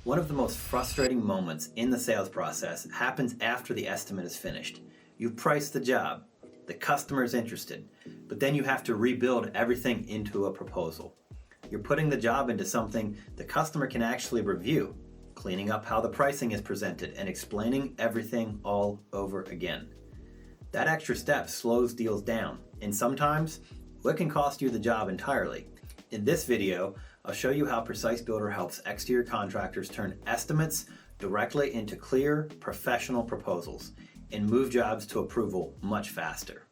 One of the most frustrating moments in the sales process happens after the estimate is finished. You've priced the job, the customer is interested, but then you have to rebuild everything into a proposal. You're putting the job into something the customer can actually review, cleaning up how the pricing is presented and explaining everything all over again. That extra step slows deals down, and sometimes it can cost you the job entirely. In this video, I'll show you how Precise Builder helps exterior contractors turn estimates directly into clear, professional proposals and move jobs to approval much faster.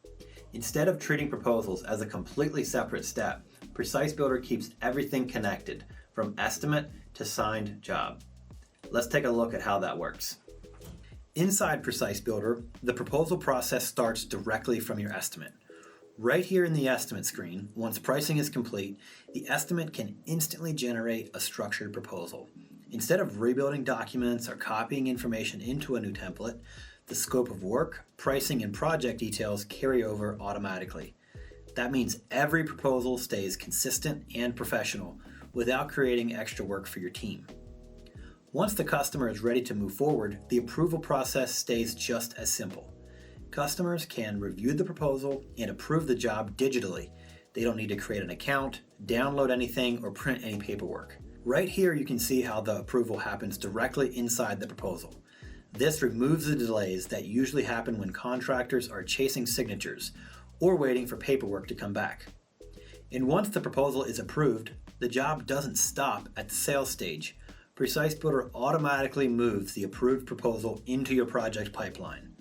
Instead of treating proposals as a completely separate step, Precise Builder keeps everything connected from estimate to signed job. Let's take a look at how that works. Inside Precise Builder, the proposal process starts directly from your estimate. Right here in the estimate screen, once pricing is complete, the estimate can instantly generate a structured proposal. Instead of rebuilding documents or copying information into a new template, the scope of work, pricing, and project details carry over automatically. That means every proposal stays consistent and professional without creating extra work for your team. Once the customer is ready to move forward, the approval process stays just as simple. Customers can review the proposal and approve the job digitally. They don't need to create an account, download anything, or print any paperwork. Right here you can see how the approval happens directly inside the proposal. This removes the delays that usually happen when contractors are chasing signatures or waiting for paperwork to come back. And once the proposal is approved, the job doesn't stop at the sales stage. Precise Builder automatically moves the approved proposal into your project pipeline.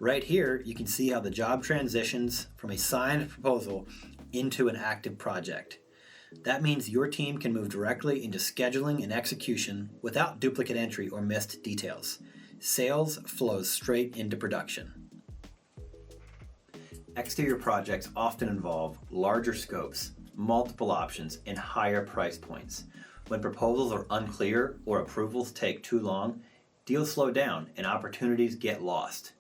Right here, you can see how the job transitions from a signed proposal into an active project. That means your team can move directly into scheduling and execution without duplicate entry or missed details. Sales flows straight into production. Exterior projects often involve larger scopes, multiple options, and higher price points. When proposals are unclear or approvals take too long, deals slow down and opportunities get lost.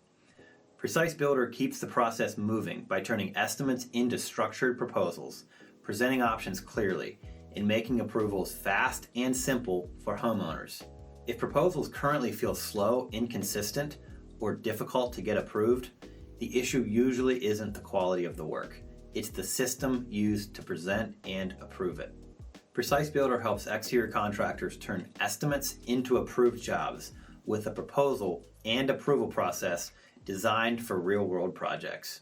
Precise Builder keeps the process moving by turning estimates into structured proposals, presenting options clearly, and making approvals fast and simple for homeowners. If proposals currently feel slow, inconsistent, or difficult to get approved, the issue usually isn't the quality of the work. It's the system used to present and approve it. Precise Builder helps exterior contractors turn estimates into approved jobs with a proposal and approval process designed for real-world projects.